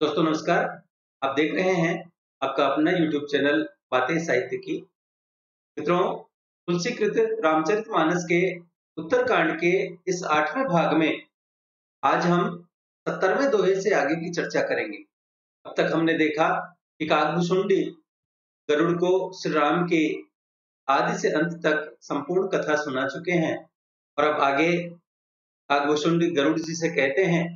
दोस्तों नमस्कार। आप देख रहे हैं आपका अपना YouTube चैनल बातें साहित्य की। मित्रों, तुलसीकृत रामचरितमानस के उत्तरकांड के इस 8वें भाग में आज हम 70वें दोहे से आगे की चर्चा करेंगे। अब तक हमने देखा कि काकभुशुंडी गरुड़ को श्री राम के आदि से अंत तक संपूर्ण कथा सुना चुके हैं और अब आगे काकभुशुंडी गरुड़ जी से कहते हैं,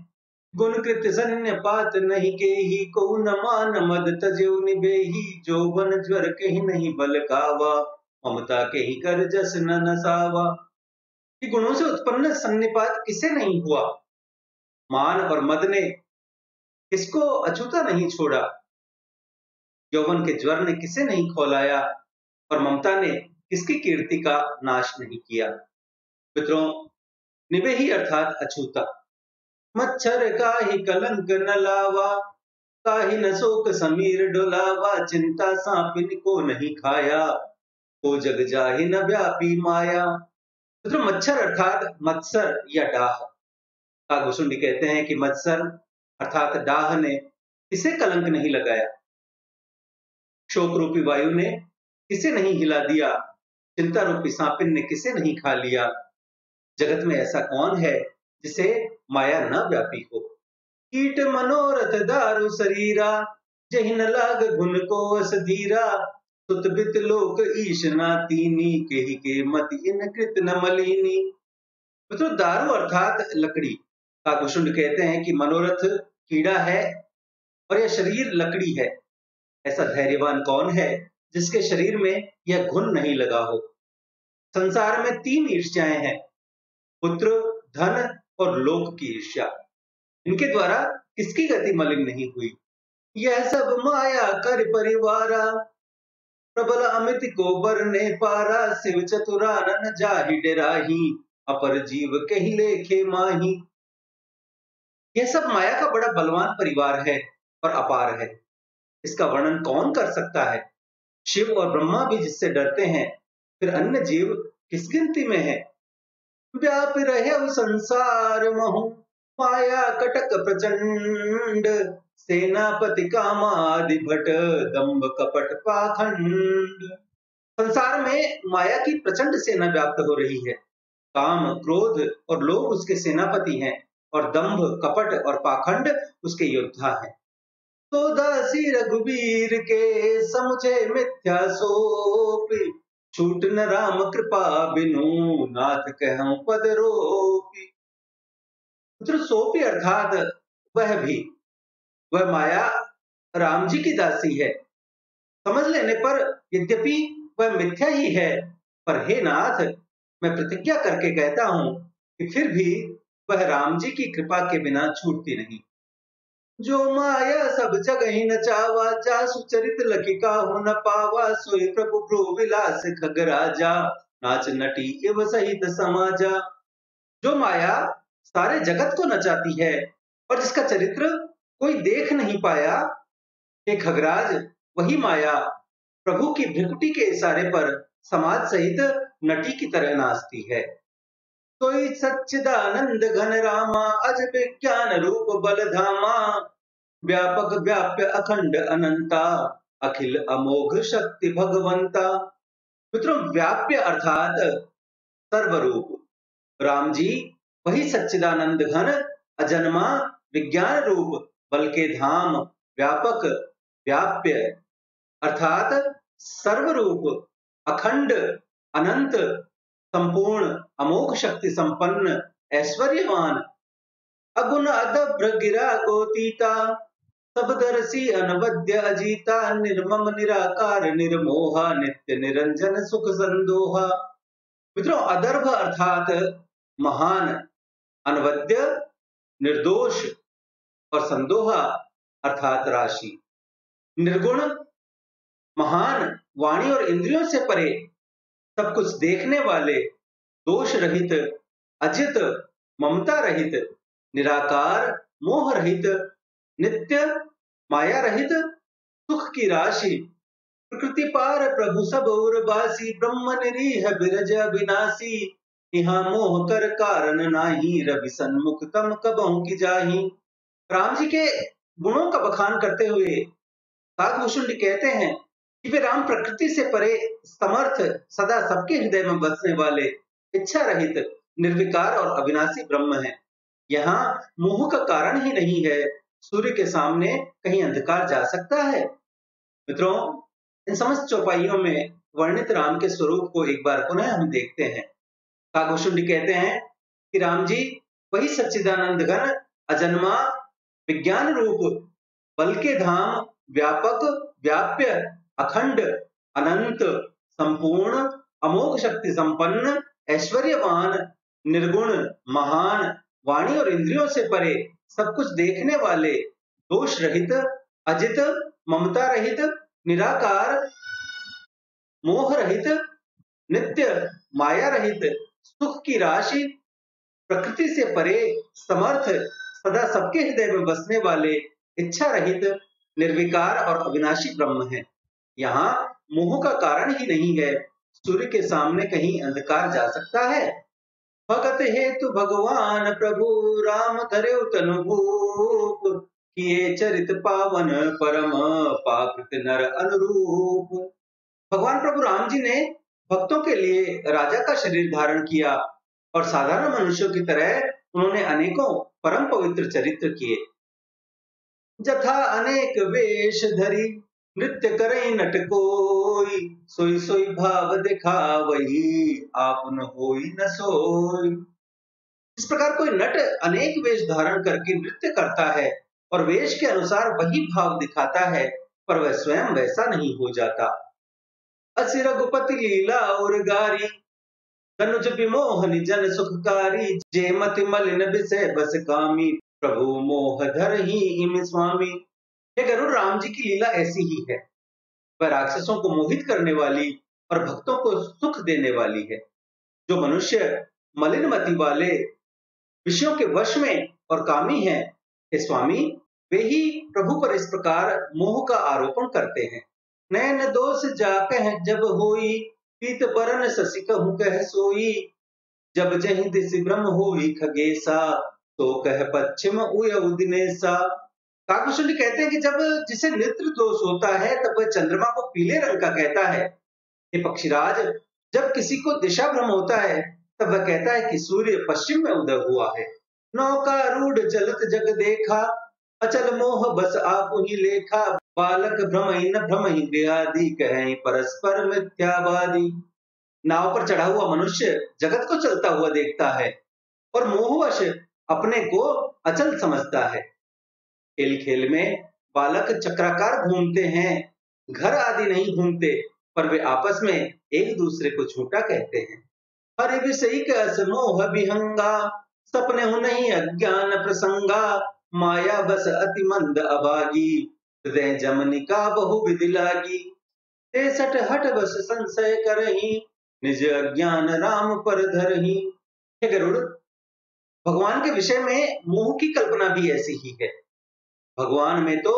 गुण कृत सन्य पात नहीं केही को न मान मद तजेउ निबेही जो बन ज्वर कहीं नहीं बल कावा ममता के ही कर जस न नसावा। कि गुणों से उत्पन्न सन्निपात किसे नहीं हुआ, मान और मद ने किसको अछूता नहीं छोड़ा, यौवन के ज्वर ने किसे नहीं खौलाया और ममता ने किसकी कीर्ति का नाश नहीं किया। मित्रों, निबेही अर्थात अछूता। मच्छर काहि कलंक न लावा, काहि न शोक समीर डोलावा, चिंता सांपिन को नहीं खाया, को जग जाहि न व्यापी माया। तो मच्छर अर्थात मत्सर या डाह। काकभुशुंडी कहते हैं कि मत्सर अर्थात डाह ने किसे कलंक नहीं लगाया, शोक रूपी वायु ने किसे नहीं हिला दिया, चिंता रूपी सांपिन ने किसे नहीं खा लिया। जगत में ऐसा कौन है जिसे माया न व्यापी हो। कीट मनोरथ दारु शरीरा, जहि न लाग गुण को अस धीरा, सुत बित लोक ईश ना तीनी, केहि के मति इन कृत न मलिनी। मतलब दारू अर्थात लकड़ी। काकभुशुंडी कहते हैं कि मनोरथ कीड़ा है और यह शरीर लकड़ी है। ऐसा धैर्यवान कौन है जिसके शरीर में यह घुन नहीं लगा हो। संसार में 3 ईर्ष्याएं हैं, पुत्र, धन और लोक की ईर्ष्या। इनके द्वारा किसकी गति मलिन नहीं हुई। यह सब माया कर परिवारा, प्रबल अमित को बरने पारा, शिव चतुरानन जाहि डेराही, अपर जीव कहीं लेखे माही। यह सब माया का बड़ा बलवान परिवार है और अपार है। इसका वर्णन कौन कर सकता है। शिव और ब्रह्मा भी जिससे डरते हैं, फिर अन्य जीव किस गिनती में है। व्याप रहे संसार महु, माया कटक प्रचंड, सेनापति कामादि भट, दंभ कपट पाखंड। संसार में माया की प्रचंड सेना व्याप्त हो रही है। काम, क्रोध और लोभ उसके सेनापति हैं और दंभ, कपट और पाखंड उसके योद्धा हैं। तो दासी रघुवीर के समुझे मिथ्या सोपी, छूट न राम कृपा बिनु, नाथ कहूं पद रोपी। सोपी अर्थात वह भी, वह माया राम जी की दासी है। समझ लेने पर यद्यपि वह मिथ्या ही है, पर हे नाथ, मैं प्रतिज्ञा करके कहता हूं कि फिर भी वह राम जी की कृपा के बिना छूटती नहीं। जो माया सब जगह ही नचावा, जा सुचरित लखिका हो न पावा, सोई प्रभु भ्रू विलास खगराजा, नाच नटी एव सहित समाजा। जो माया सारे जगत को नचाती है और जिसका चरित्र कोई देख नहीं पाया, हे खगराज, वही माया प्रभु की भृकुटी के इशारे पर समाज सहित नटी की तरह नाचती है। कोई सच्चिदानंद घन रामा, अज विज्ञान रूप बलधामा, व्यापक व्याप्य अखंड अनंता, अखिल अमोघ शक्ति भगवंता। मित्रों, व्याप्य अर्थात सर्वरूप। राम जी वही सच्चिदानंद घन, अजन्मा, विज्ञान रूप, बल के धाम, व्यापक, व्याप्य अर्थात सर्वरूप, अखंड, अनंत, संपूर्ण, अमोघ शक्ति संपन्न, ऐश्वर्यवान, अगुण अदभ्र गिरा गोतीता, सबदर्शी अनवद्य अजीता, निर्मम निराकार निर्मोहा, नित्य निरंजन सुख संदोहा। मित्रों, अदर्भ अर्थात महान, अनवद्य निर्दोष और संदोहा अर्थात राशि। निर्गुण, महान, वाणी और इंद्रियों से परे, सब कुछ देखने वाले, दोष रहित, अजित, ममता रहित, निराकार, मोह रहित, नित्य, माया रहित, सुख की राशि, प्रकृति पार प्रभु सब उर्वासी, ब्रह्म निरीह बिरज अविनाशी, यहाँ मोह कर कारण नाही, रवि सन्मुख तम कबहु की जाही। राम जी के गुणों का बखान करते हुए काकभूषुंड कहते हैं कि वे राम प्रकृति से परे समर्थ, सदा सबके हृदय में बसने वाले, इच्छा रहित, निर्विकार और अविनाशी ब्रह्म हैं। यहाँ मोह का कारण ही नहीं है, सूर्य के सामने कहीं अंधकार जा सकता है? मित्रों, इन समस्त चौपाइयों में वर्णित राम के स्वरूप को एक बार पुनः हम देखते हैं। काकभूषुंड कहते हैं कि राम जी वही सच्चिदानंद घन, अजन्मा, विज्ञान रूप, बल के धाम, व्यापक, व्याप्य, अखंड, अनंत, संपूर्ण, अमोघ शक्ति संपन्न, ऐश्वर्यवान, निर्गुण, महान, वाणी और इंद्रियों से परे, सब कुछ देखने वाले, दोष रहित, अजित, ममता रहित, निराकार, मोह रहित, नित्य, माया रहित, सुख की राशि, प्रकृति से परे, समर्थ, सदा सबके हृदय में बसने वाले, इच्छा रहित, निर्विकार और अविनाशी ब्रह्म है। यहाँ मोह का कारण ही नहीं है, सूर्य के सामने कहीं अंधकार जा सकता है? भगत हेतु भगवान प्रभु राम धरे तनु भूप, किए चरित पावन परम पाकृत नर अनुरूप। भगवान प्रभु राम जी ने भक्तों के लिए राजा का शरीर धारण किया और साधारण मनुष्यों की तरह उन्होंने अनेकों परम पवित्र चरित्र किए। जथा अनेक वेश धरी नृत्य करे नट कोई, सोई सोई भाव दिखावई आपन होई न सोई। इस प्रकार कोई नट अनेक वेश धारण करके नृत्य करता है और वेश के अनुसार वही भाव दिखाता है, पर वह स्वयं वैसा नहीं हो जाता। असि रघुपति लीला और गारी, तनुज विमोहन जन सुखकारी, जे मति मलिन विषय बस कामी, प्रभु मोह धर ही इम स्वामी। ये गरुड़ राम जी की लीला ऐसी ही है, वह राक्षसों को मोहित करने वाली और भक्तों को सुख देने वाली है। जो मनुष्य मलिन मति वाले, विषयों के वश में और कामी हैं, हे स्वामी, वे ही प्रभु पर इस प्रकार मोह का आरोपण करते हैं। नैन दोष जाकह जब होई, पीत बरन शशि कहूँ कह सोई, जब जहि दिशि ब्रह्म होई खगेसा, तो कह पश्चिम उयउ दिनेसा। काकभूषुंड कहते हैं कि जब जिसे नेत्र दोष होता है तब वह चंद्रमा को पीले रंग का कहता है। हे पक्षीराज, जब किसी को दिशा भ्रम होता है तब वह कहता है कि सूर्य पश्चिम में उदय हुआ है। नौका रूढ़ चलत जग देखा, अचल मोह बस आप ही लेखा, बालक भ्रमहि न भ्रमहि व्याधि, कहें परस्पर मिथ्यावादी। नाव पर चढ़ा हुआ मनुष्य जगत को चलता हुआ देखता है और मोहवश अपने को अचल समझता है। खेल खेल में बालक चक्राकार घूमते हैं, घर आदि नहीं घूमते, पर वे आपस में एक दूसरे को झूठा कहते हैं। हरि विषयी कस मोह विहंगा, सपने हो नहीं अज्ञान प्रसंगा, माया बस अति मंद अभागी, हृदय जमनिका बहु विधि लागी, तेसठ हट बस संशय करही, निज अज्ञान राम पर धरही। हे गरुड़, भगवान के विषय में मोह की कल्पना भी ऐसी ही है। भगवान में तो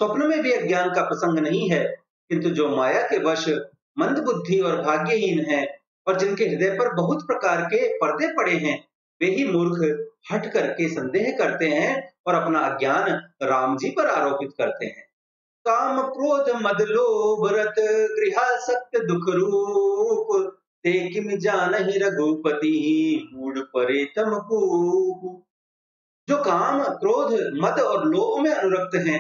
स्वप्न में भी अज्ञान का प्रसंग नहीं है, किंतु जो माया के वश मंद बुद्धि और भाग्यहीन है और जिनके हृदय पर बहुत प्रकार के पर्दे पड़े हैं, वे ही मूर्ख हट करके संदेह करते हैं और अपना अज्ञान राम जी पर आरोपित करते हैं। काम क्रोध मद लोभ रत, गृहासक्त दुख रूप, तेकिम जानहि रघुपति, मूढ़ परे तम कूप। जो काम, क्रोध, मद और लोभ में अनुरक्त हैं,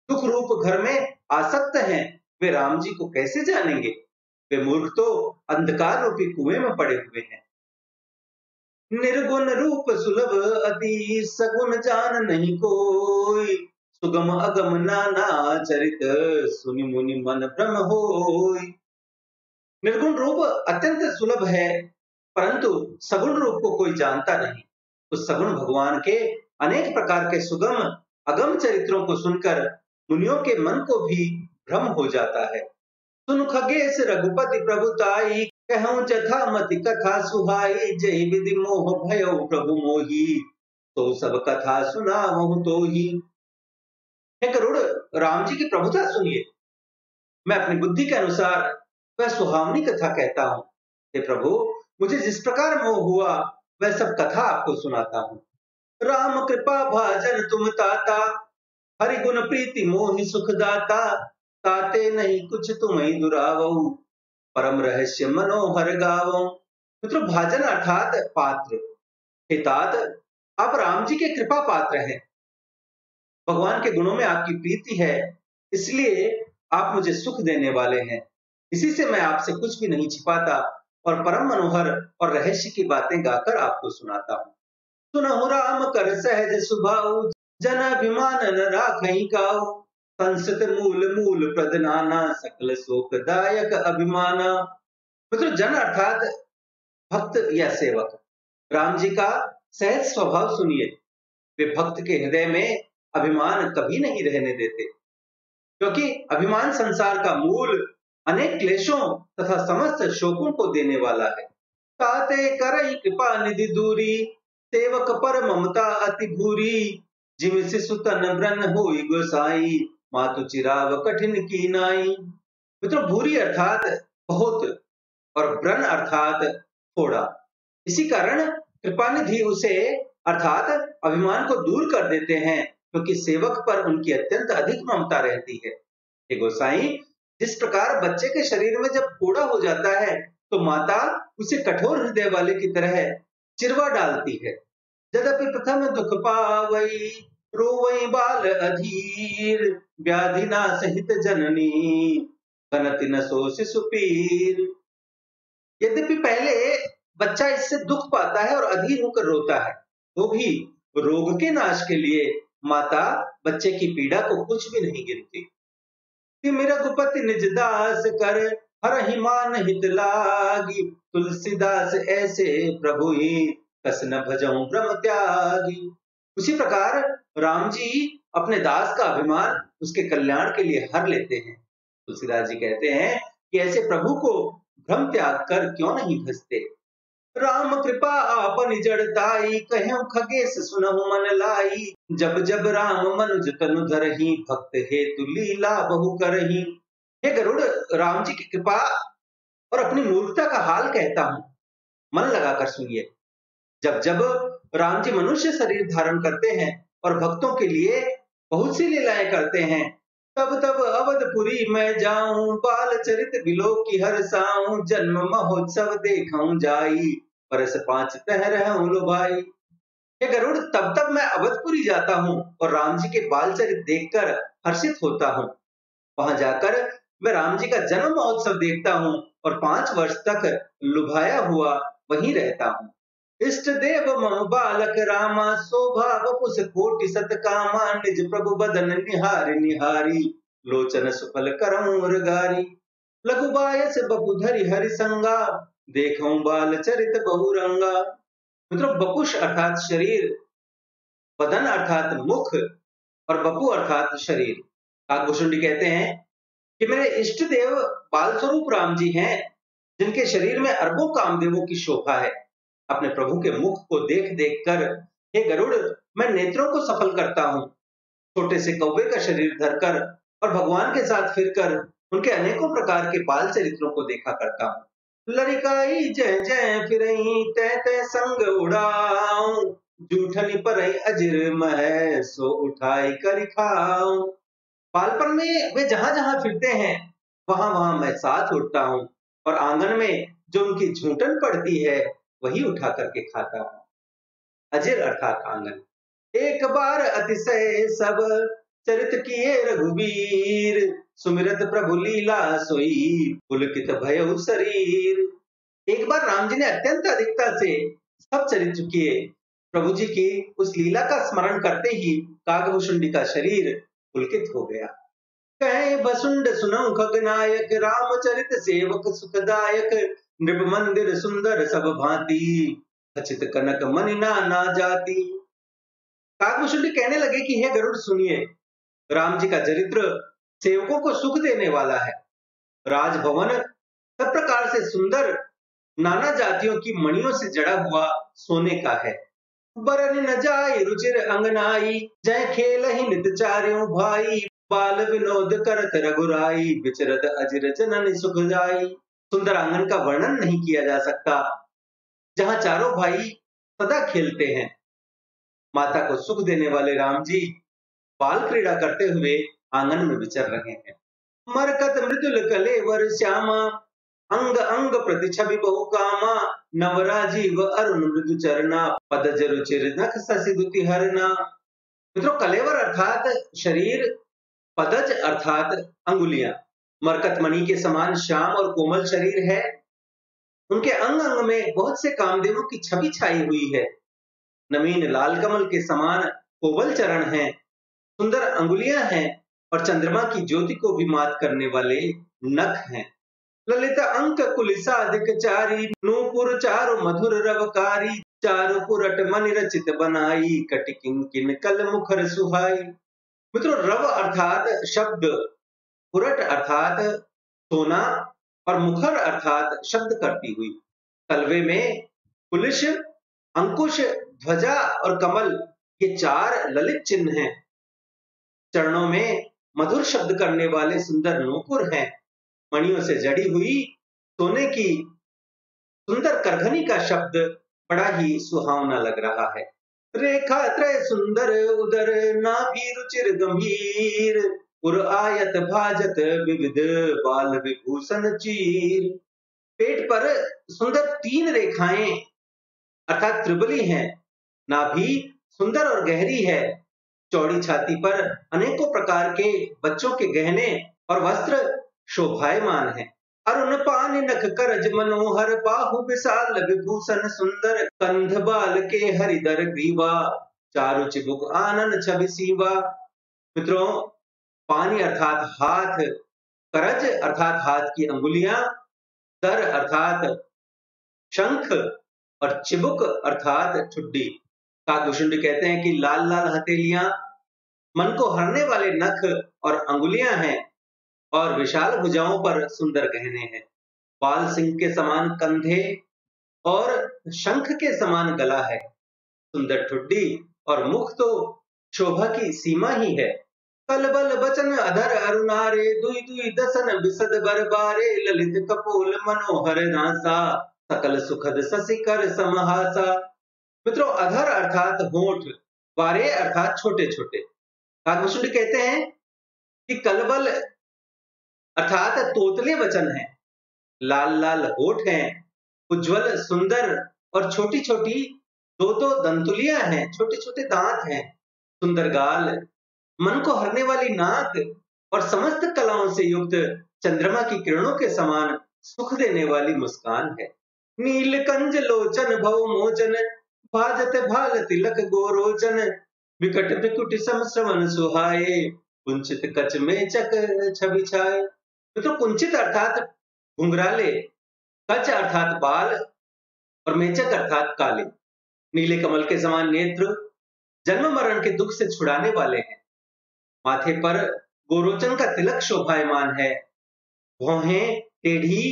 दुख रूप घर में आसक्त हैं, वे राम जी को कैसे जानेंगे? वे मूर्ख तो अंधकार रूपी कुएं में पड़े हुए हैं। निर्गुण रूप सुलभ अति, सगुण जान नहीं कोई, सुगम अगम नाना चरित, सुनि मुनि मन भ्रम होई। निर्गुण रूप अत्यंत सुलभ है, परंतु सगुण रूप को कोई जानता नहीं। उस सगुण भगवान के अनेक प्रकार के सुगम अगम चरित्रों को सुनकर मुनियों के मन को भी भ्रम हो जाता है। सुन खगेश रघुपति प्रभुताई, कहूं जथा मति कथा सुहाई, जय विधि मोह भयो प्रभु मोही, तो सब कथा सुनावहु तो ही। हे गरुड़, राम जी की प्रभुता सुनिए, मैं अपनी बुद्धि के अनुसार वह सुहावनी कथा कहता हूँ। हे प्रभु, मुझे जिस प्रकार मोह हुआ वह सब कथा आपको सुनाता हूँ। राम कृपा भाजन तुम ताता, हरि गुण प्रीति मोहि सुखदाता, ताते नहीं कुछ तुम्हें दुरावऊ, परम रहस्य मनोहर गावो। मित्रों, भाजन अर्थात पात्र। हे तात, आप राम जी के कृपा पात्र हैं। भगवान के गुणों में आपकी प्रीति है, इसलिए आप मुझे सुख देने वाले हैं। इसी से मैं आपसे कुछ भी नहीं छिपाता और परम मनोहर और रहस्य की बातें गाकर आपको सुनाता हूँ। सुनहु राम कर सहज सुभाऊ, जन अभिमान न राखई काऊ, संसत मूल मूल प्रद नाना, सकल शोकदायक अभिमाना। मतलब जन अर्थात भक्त या सेवक। राम जी का सहज स्वभाव सुनिए। वे भक्त के हृदय में अभिमान कभी नहीं रहने देते, क्योंकि अभिमान संसार का मूल, अनेक क्लेशों तथा समस्त शोकों को देने वाला है। ताते करई कृपा निधि दूरी, सेवक पर ममता अति भूरी, जिम शिशु तन ब्रन होई गोसाई, मातु चिराव कठिन की नाई। मित्रों, भूरी अर्थात बहुत और ब्रन अर्थात थोड़ा। इसी कारण कृपानिधि उसे अर्थात अभिमान को दूर कर देते हैं, क्योंकि सेवक पर उनकी अत्यंत अधिक ममता रहती है। हे गोसाई, जिस प्रकार बच्चे के शरीर में जब फोड़ा हो जाता है तो माता उसे कठोर हृदय वाले की तरह चिरवा डालती है। यद्यपि प्रथम दुख पावई, रोवई बाल अधीर, व्याधि ना सहित जननी, बनति न सो शिशु पीर। यद्यपि पहले बच्चा इससे दुख पाता है और अधीर होकर रोता है, तो भी रोग के नाश के लिए माता बच्चे की पीड़ा को कुछ भी नहीं गिनती। तिमिर गुपति निज दास कर, हरहि मान हित लागी, तुलसीदास ऐसे प्रभु ही, कस न भजऊं भ्रम त्यागी। उसी प्रकार राम जी अपने दास का अभिमान उसके कल्याण के लिए हर लेते हैं। तुलसीदास जी कहते हैं कि ऐसे प्रभु को भ्रम त्याग कर क्यों नहीं भजते। राम कृपा आपन जड़ताई, कहूं खगेश सुनहु मन लाई, जब जब राम मनुज तनु धरहि, भक्त हेतु लीला बहु करहि। हे गरुड़, राम जी की कृपा और अपनी मूर्खता का हाल कहता हूं, मन लगाकर सुनिए। जब जब राम जी मनुष्य शरीर धारण करते हैं और भक्तों के लिए बहुत सी लीलाएं करते हैं, तब तब अवधपुरी मैं जाऊं, बाल चरित बिलो की हरसाऊं, जन्म महोत्सव देखूं जाई, परस पांच तह रहूं लो भाई। ये गरुड़, तब तब मैं अवधपुरी जाता हूँ और राम जी के बाल चरित देखकर हर्षित होता हूँ। वहां जाकर मैं राम जी का जन्म महोत्सव देखता हूँ और 5 वर्ष तक लुभाया हुआ वहीं रहता हूँ। इष्ट देव मम बालक रामा, शोभा वपुष कोटि सत कामा, निज प्रभु बदन निहारी निहारी, लोचन सुफल करम मुरगारी, लघु बायस बपु धरि हरि संगा, देखऊं बाल चरित बहुरंगा। मतलब बपुष अर्थात शरीर, बदन अर्थात मुख और बपु अर्थात शरीर। काकभूषुंडी कहते हैं कि मेरे इष्ट देव बाल स्वरूप राम जी हैं, जिनके शरीर में अरबों कामदेवों की शोभा है। अपने प्रभु के मुख को देख देख कर हे गरुड़, मैं नेत्रों को सफल करता हूँ। छोटे से कौवे का शरीर धरकर और भगवान के साथ फिरकर उनके अनेकों प्रकार के बाल चरित्रों को देखा करता हूँ। लड़िकाई जय जय फिरई, तय तय संग उड़ाऊं, जूठनी परई अजिर मह, सो उठाई करि खाऊं। बालपन में वे जहां जहां फिरते हैं वहां वहां मैं साथ उड़ता हूँ और आंगन में जो उनकी झूठन पड़ती है वही उठा करके खाता हूँ। अजिर अर्थात आंगन। एक बार अतिशय सब चरित किए रघुवीर, सुमिरत प्रभु लीला सोई, पुलकित भयउ शरीर। एक बार राम जी ने अत्यंत अधिकता से सब चरित किए। प्रभु जी की उस लीला का स्मरण करते ही काकभूषुंडी का शरीर पुलकित हो गया। कहे बसुंड सुनौ खगनायक, रामचरित सेवक सुखदायक, नृप मंदिर सुंदर सब भांति, खचित कनक मणि नाना जाति। काकभूषुंडी कहने लगे कि हे गरुड़, सुनिए, राम जी का चरित्र सेवकों को सुख देने वाला है। राजभवन सब प्रकार से सुंदर, नाना जातियों की मणियों से जड़ा हुआ सोने का है। बरन न जाय रुचिर अंगनाई, जय खेल ही नित चार्यों भाई, बाल विनोद करत रघुराई, विचरत अजिर जनन सुख जाई। सुंदर आंगन का वर्णन नहीं किया जा सकता, जहां चारों भाई सदा खेलते हैं। माता को सुख देने वाले राम जी बाल क्रीड़ा करते हुए आंगन में विचर रहे हैं। मरकत मृदुल कलेवर श्यामा, अंग अंग प्रति छवि बहु कामा, नवराजीव अरुण मृदु चरना, पदज रुचिर नख शशि दुति हरना। मित्रों, कलेवर अर्थात शरीर, पदज अर्थात अंगुलियां, मरकत मणि के समान श्याम और कोमल शरीर है। उनके अंग अंग में बहुत से कामदेवों की छवि छाई हुई है। नवीन लाल कमल के समान कोमल चरण हैं, सुंदर अंगुलियां हैं और चंद्रमा की ज्योति को भी मात करने वाले नख हैं। ललित अंक कुलिसादिक चारी, नूपुर चारु मधुर रवकारी, चारु पुरट मनि रचित बनाई, कटि किंकिन कल मुखर सुहाई। मित्रों, रव अर्थात शब्द, पुरट अर्थात सोना और मुखर अर्थात शब्द करती हुई। तलवे में कुलिश, अंकुश, ध्वजा और कमल, ये 4 ललित चिन्ह हैं। चरणों में मधुर शब्द करने वाले सुंदर नूपुर हैं। मणियों से जड़ी हुई सोने की सुंदर करघनी का शब्द बड़ा ही सुहावना लग रहा है। रेखा त्रय सुंदर उदर, नाभि रुचिर गंभीर, उर आयत भाजत विविध, बाल विभूषण चीर। पेट पर सुंदर 3 रेखाएं अर्थात त्रिबली हैं। नाभि सुंदर और गहरी है। चौड़ी छाती पर अनेकों प्रकार के बच्चों के गहने और वस्त्र शोभायमान है। अरुण पान नख करज मनोहर, बाहु विशाल विभूषण सुंदर, कंध बाल के हरिदर ग्रीवा, चारु चिबुक आनन छवि सीवा। मित्रों, पानी अर्थात हाथ, करज अर्थात हाथ की अंगुलियां, दर अर्थात शंख और चिबुक अर्थात ठुड्डी। काकभूषुंड कहते हैं कि लाल लाल हथेलियां, मन को हरने वाले नख और अंगुलियां हैं और विशाल भुजाओं पर सुंदर गहने हैं। बाल सिंह के समान कंधे और शंख के समान गला है। सुंदर ठुड्डी और मुख तो शोभा की सीमा ही है। कलबल बचन अधर अरुणारे, दुई दुई दसन बिसद बरबारे, ललित कपोल मनोहर नासा, सकल सुखद ससिकर समहासा। मित्रों, अधर अर्थात होंठ, बारे अर्थात छोटे छोटे। काकभूषुंड कहते हैं कि कलबल अर्थात तोतले वचन है, लाल लाल होठ हैं, उज्जवल सुंदर और छोटी छोटी 2-2 दंतुलियां हैं, छोटे छोटे दांत हैं, सुंदर गाल, मन को हरने वाली नाक और समस्त कलाओं से युक्त चंद्रमा की किरणों के समान सुख देने वाली मुस्कान है। नीलकंज लोचन भव मोचन, भाजत भाल तिलक गोरोचन, विकट विकुट सम श्रवण सुहाए, कुंचित कच में चक छवि छाए। तो कुंचित अर्थात घुंघराले, कच अर्थात बाल और मेचक अर्थात काले। नीले कमल के समान नेत्र जन्म मरण के दुख से छुड़ाने वाले हैं। माथे पर गोरोचन का तिलक शोभायमान है। भौहें टेढ़ी,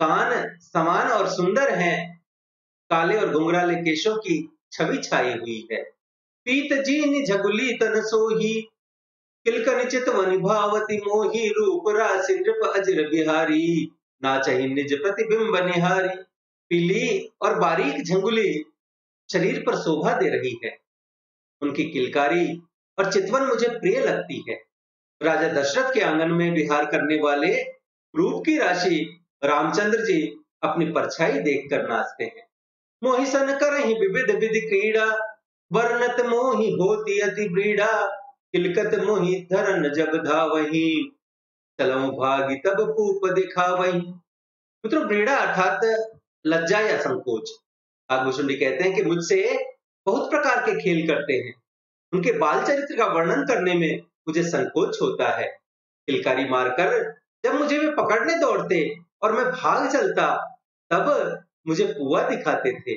कान समान और सुंदर हैं। काले और घुंघराले केशों की छवि छाई हुई है। पीत जीन झगुली तन सोही, किलकन चितवन भावती मोही, रूप राशि नृप अजर बिहारी, नाचहि निज प्रतिबिंब निहारी। पीली और बारीक झंगुली शरीर पर शोभा दे रही है। उनकी किलकारी और चितवन मुझे प्रिय लगती है। राजा दशरथ के आंगन में विहार करने वाले रूप की राशि रामचंद्र जी अपनी परछाई देखकर नाचते हैं। मोहि सन करहि विविध विधि क्रीड़ा, वर्णत मोहि होती अति ब्रीड़ा, किलकत मोहि धरन जब धावहि, चलऊ भागी तब पूप दिखावहि। मित्रों, ब्रीड़ा अर्थात लज्जा या संकोच। काकभूषुंडी कहते हैं कि मुझसे बहुत प्रकार के खेल करते हैं। उनके बाल चरित्र का वर्णन करने में मुझे संकोच होता है। किलकारी मारकर जब मुझे वे पकड़ने दौड़ते और मैं भाग चलता, तब मुझे पुआ दिखाते थे।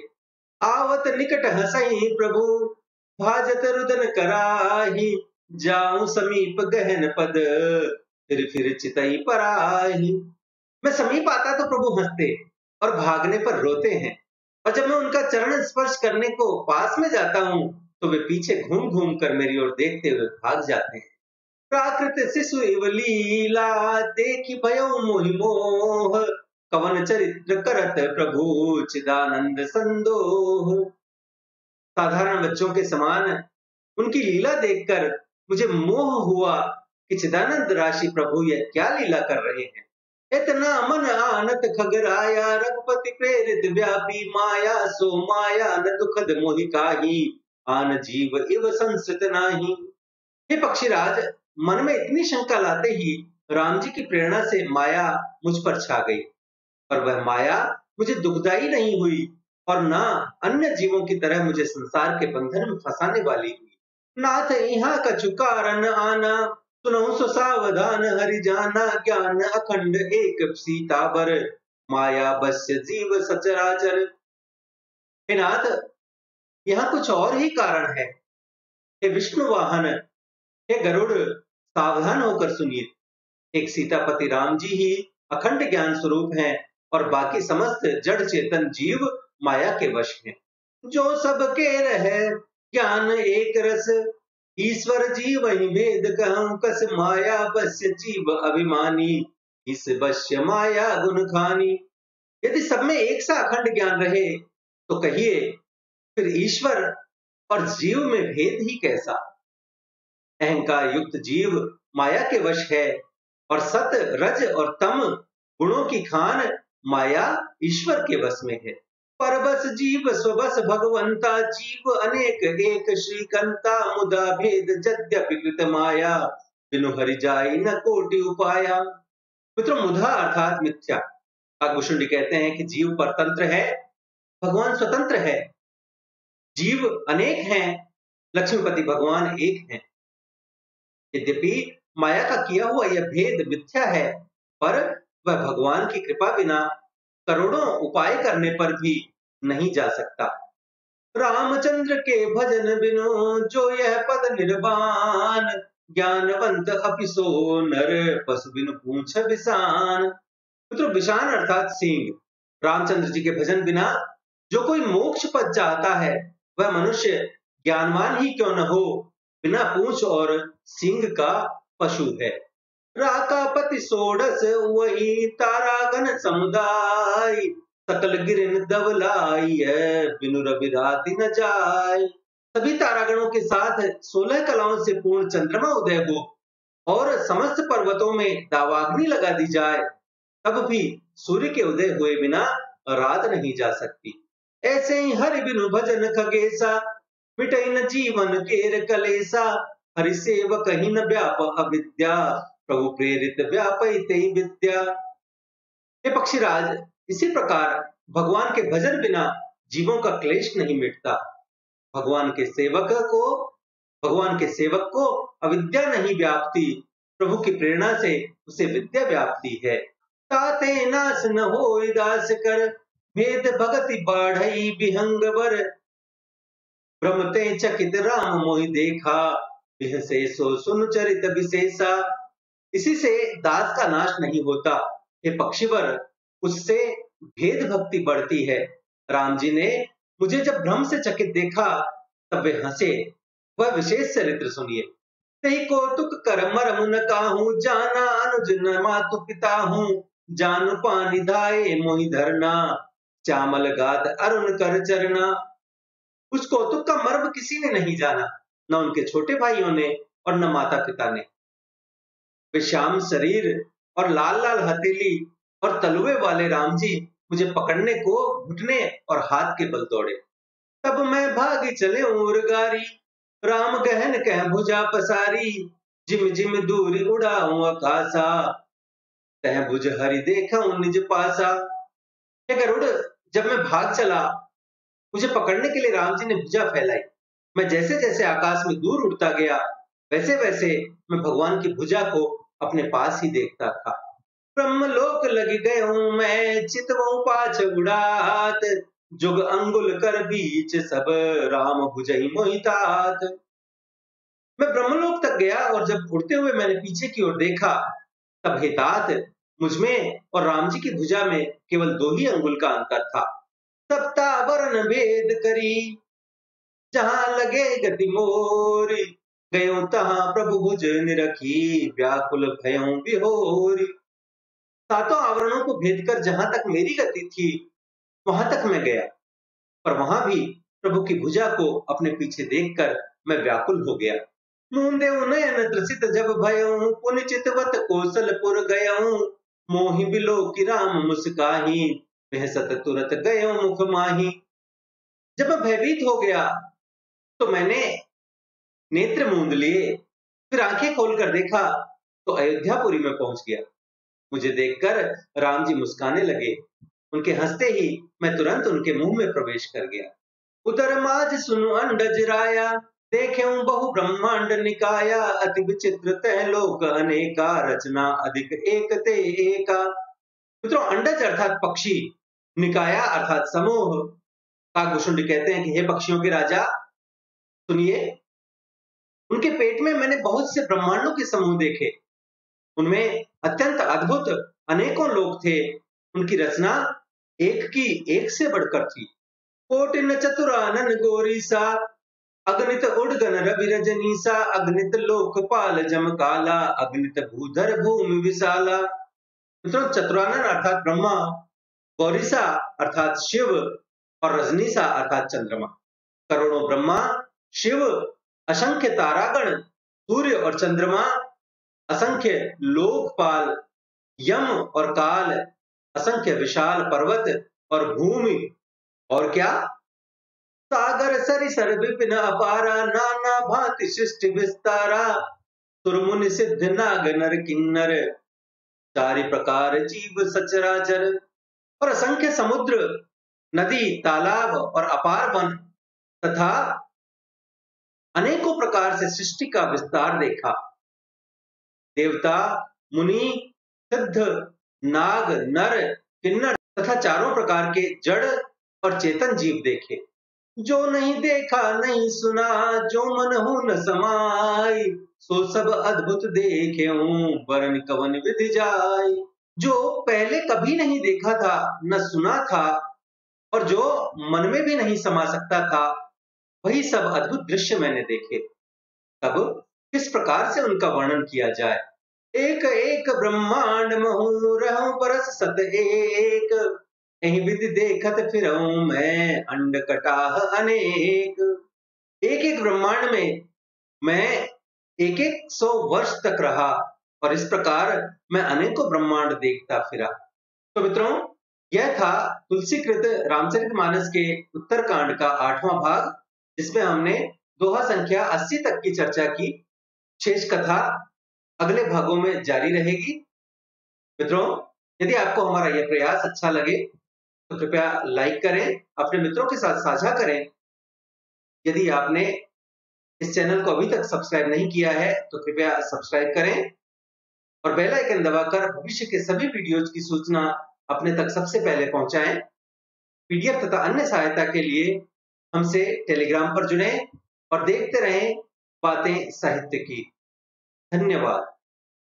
आवत निकट हंसहि प्रभु, भाजत रुदन कराही, जाऊं समीप गहन पद, फिर चितई पराही। मैं समीप आता तो प्रभु हंसते और भागने पर रोते हैं, और जब मैं उनका चरण स्पर्श करने को पास में जाता हूँ तो वे पीछे घूम घूम कर मेरी ओर देखते हुए भाग जाते हैं। प्राकृत शिशु इव लीला, देखि भयउ मोहि मोह, कवन चरित्र करत प्रभु, चिदानंद संदोह। साधारण बच्चों के समान उनकी लीला देखकर मुझे मोह हुआ कि चिदानंद राशि प्रभु यह क्या लीला कर रहे हैं। इतना मन आनत खगराया, रघुपति प्रेरित व्यापी माया, सो माया न दुखद मोहि काहि, आन जीव इव संसृत नाही। हे पक्षीराज, मन में इतनी शंका लाते ही राम जी की प्रेरणा से माया मुझ पर छा गई, और वह माया मुझे दुखदाई नहीं हुई और ना अन्य जीवों की तरह मुझे संसार के बंधन में फंसाने वाली हुई। नाथ यहाँ कछु कारण आना, सुनहु सो सावधान हरि जाना, ज्ञान अखंड एक सीतावर, माया बस्य जीव सचराचर। हे नाथ, यहाँ कुछ और ही कारण है। हे विष्णु वाहन, हे गरुड़, सावधान होकर सुनिए। एक सीतापति राम जी ही अखंड ज्ञान स्वरूप हैं और बाकी समस्त जड़ चेतन जीव माया के वश हैं। जो सबके रहे ज्ञान एक रस, ईश्वर जीव ही भेद कहूं कस, माया बस्य जीव अभिमानी, इस बश्य माया गुण खानी। यदि सब में एक सा अखंड ज्ञान रहे तो कहिए फिर ईश्वर और जीव में भेद ही कैसा। अहंकार युक्त जीव माया के वश है और सत रज और तम गुणों की खान माया ईश्वर के वश में है। परबस जीव स्वबस भगवंता, जीव अनेक एक श्रीकंता, मुदा भेद यद्यपि कृत माया, बिनु हरि जाई न कोटि उपाया। मित्रों, मुधा अर्थात मिथ्या। काकभूषुंडी कहते हैं कि जीव परतंत्र है, भगवान स्वतंत्र है। जीव अनेक हैं, लक्ष्मीपति भगवान एक हैं। यद्यपि माया का किया हुआ यह भेद मिथ्या है, पर वह भगवान की कृपा बिना करोड़ों उपाय करने पर भी नहीं जा सकता। रामचंद्र के भजन बिनु जो यह पद निर्वाण, ज्ञानवंत अपि सो नर, पशु बिनु पूंछ बिसान। मित्रों, बिसान अर्थात सींग। रामचंद्र जी के भजन बिना जो कोई मोक्ष पद चाहता है, वह मनुष्य ज्ञानवान ही क्यों न हो, बिना पूंछ और सींग का पशु है। राकापति सोडस वही तारागण समुदाय, सकल गिरिन दवलाई है, बिनु रवि राति न जाय। सभी तारागणों के साथ 16 कलाओं से पूर्ण चंद्रमा उदय हो और समस्त पर्वतों में दावाग्नि लगा दी जाए, तब भी सूर्य के उदय हुए बिना रात नहीं जा सकती। ऐसे ही हरि बिनु भजन खगेसा, मिटई न जीवन केर कलेसा, हरि सेवक ही न व्याप अविद्या, प्रभु प्रेरित व्यापैते विद्या। हे पक्षीराज, इसी प्रकार भगवान के भजन बिना जीवों का क्लेश नहीं मिटता। भगवान के सेवक को अविद्या नहीं व्यापती, प्रभु की प्रेरणा से उसे विद्या व्यापती है। ताते नाश न होई दास कर, भेद भगति बाढ़ई विहंग वर, भ्रमते चकित राम मोहि देखा, बिहसे सो सुन चरित विशेषा। इसी से दास का नाश नहीं होता। हे पक्षीवर, उससे भेद भक्ति बढ़ती है। राम जी ने मुझे जब भ्रम से चकित देखा तब वे हंसे। वह विशेष चरित्र सुनिए। तही कौतुक कर मरम न काहू, जाना अनुज न मातु पिता हूँ, जानु पानी धाये मोहि धरना, चामल गाद अरुण कर चरना। उस कौतुक का मर्म किसी ने नहीं जाना, न उनके छोटे भाइयों ने और न माता पिता ने। वे श्याम शरीर और लाल लाल हथेली और तलुए वाले राम जी मुझे पकड़ने को घुटने और हाथ के बल दौड़े। तब मैं भागी चले उर्गारी, राम गहन कह भुजा पसारी, जिम जिम दूरी उड़ाऊं आकाशा, तह भुज हरि देखऊं निज पासा। हे गरुड़, जब मैं भाग चला, मुझे पकड़ने के लिए राम जी ने भुजा फैलाई। मैं जैसे जैसे आकाश में दूर उड़ता गया, वैसे वैसे मैं भगवान की भुजा को अपने पास ही देखता था। ब्रह्मलोक लग गयो मैं, चितवऊं पाछ उड़ात, जुग अंगुल कर बीच सब, राम भुजई मोहि तात। मैं ब्रह्मलोक तक गया और जब उड़ते हुए मैंने पीछे की ओर देखा, तब हे तात, मुझमें और राम जी की भुजा में केवल 2 ही अंगुल का अंतर था। सप्ता वरण भेद करी, जहां लगे गति मोरी, गयो तहां प्रभु भुज निरखी, व्याकुल भयं विहोरी। 7 आवरणों को भेद कर जहां तक मेरी गति थी, वहां तक मैं गया, पर वहां भी प्रभु की भुजा को अपने पीछे देखकर मैं व्याकुल हो गया। मूंदे नयन त्रसित जब भयऊं, पुन चितवत कौशलपुर गयऊं, मोहि बिलो की राम मुस्काही, behसत तुरत गयो मुख माही। जब मैं भयभीत हो गया तो मैंने नेत्र मूंद लिए, फिर आंखें खोलकर देखा तो अयोध्यापुरी में पहुंच गया। मुझे देखकर राम जी मुस्काने लगे। उनके हंसते ही मैं तुरंत उनके मुंह में प्रवेश कर गया। उदर माज सुनु अंडज राया, देखेऊं बहु ब्रह्मांड निकाया, अति विचित्र तह लोक अनेका, रचना अधिक एक ते एका। मित्रों, अंडज अर्थात पक्षी, निकाया अर्थात समूह। काकभूषुंड कहते हैं कि हे पक्षियों के राजा, सुनिए, उनके पेट में मैंने बहुत से ब्रह्मांडों के समूह देखे। उनमें अत्यंत अद्भुत अनेकों लोक थे। उनकी रचना एक की एक से बढ़कर थी। कोटिन चतुरानन गोरीसा, अगणित उडगन रवि रजनीसा, अगणित लोकपाल जम काला, अगणित भूधर भूमि विशाला। मित्रों, चतुरानन अर्थात ब्रह्मा, गौरीसा अर्थात शिव और रजनीसा अर्थात चंद्रमा। करोड़ों ब्रह्मा, शिव, असंख्य तारागण, सूर्य और चंद्रमा, असंख्य लोकपाल, यम और काल, असंख्य विशाल पर्वत और भूमि, और क्या, सागर सरिसर विपिन अपारा, नाना भांति सृष्टि विस्तारा, सुरमुनि सिद्ध नाग नर किन्नर, चारि प्रकार जीव सचराचर। और असंख्य समुद्र, नदी, तालाब और अपार वन तथा अनेकों प्रकार से सृष्टि का विस्तार देखा। देवता, मुनि, सिद्ध, नाग, नर, किन्नर तथा चारों प्रकार के जड़ और चेतन जीव देखे। जो नहीं देखा नहीं सुना, जो मन हो न समाई, सो सब अद्भुत देखे वरन कवन विधि जाई। जो पहले कभी नहीं देखा था, न सुना था, और जो मन में भी नहीं समा सकता था, वही सब अद्भुत दृश्य मैंने देखे। तब किस प्रकार से उनका वर्णन किया जाए। एक एक ब्रह्मांड महु रहूं परस सत एक, एहि विधि देखत फिरऊं मैं अंड कटाह अनेक। एक एक ब्रह्मांड में मैं एक एक 100 वर्ष तक रहा और इस प्रकार मैं अनेकों ब्रह्मांड देखता फिरा। तो मित्रों, यह था तुलसीकृत रामचरितमानस के उत्तरकांड का 8वां भाग, जिसमें हमने दोहा संख्या 80 तक की चर्चा की। शेष कथा अगले भागों में जारी रहेगी। मित्रों, यदि आपको हमारा यह प्रयास अच्छा लगे तो कृपया लाइक करें, अपने मित्रों के साथ साझा करें। यदि आपने इस चैनल को अभी तक सब्सक्राइब नहीं किया है तो कृपया सब्सक्राइब करें और बेल आइकन दबाकर भविष्य के सभी वीडियोज की सूचना अपने तक सबसे पहले पहुंचाएं। पीडीएफ तथा अन्य सहायता के लिए हमसे टेलीग्राम पर जुड़ें और देखते रहें बातें साहित्य की। धन्यवाद।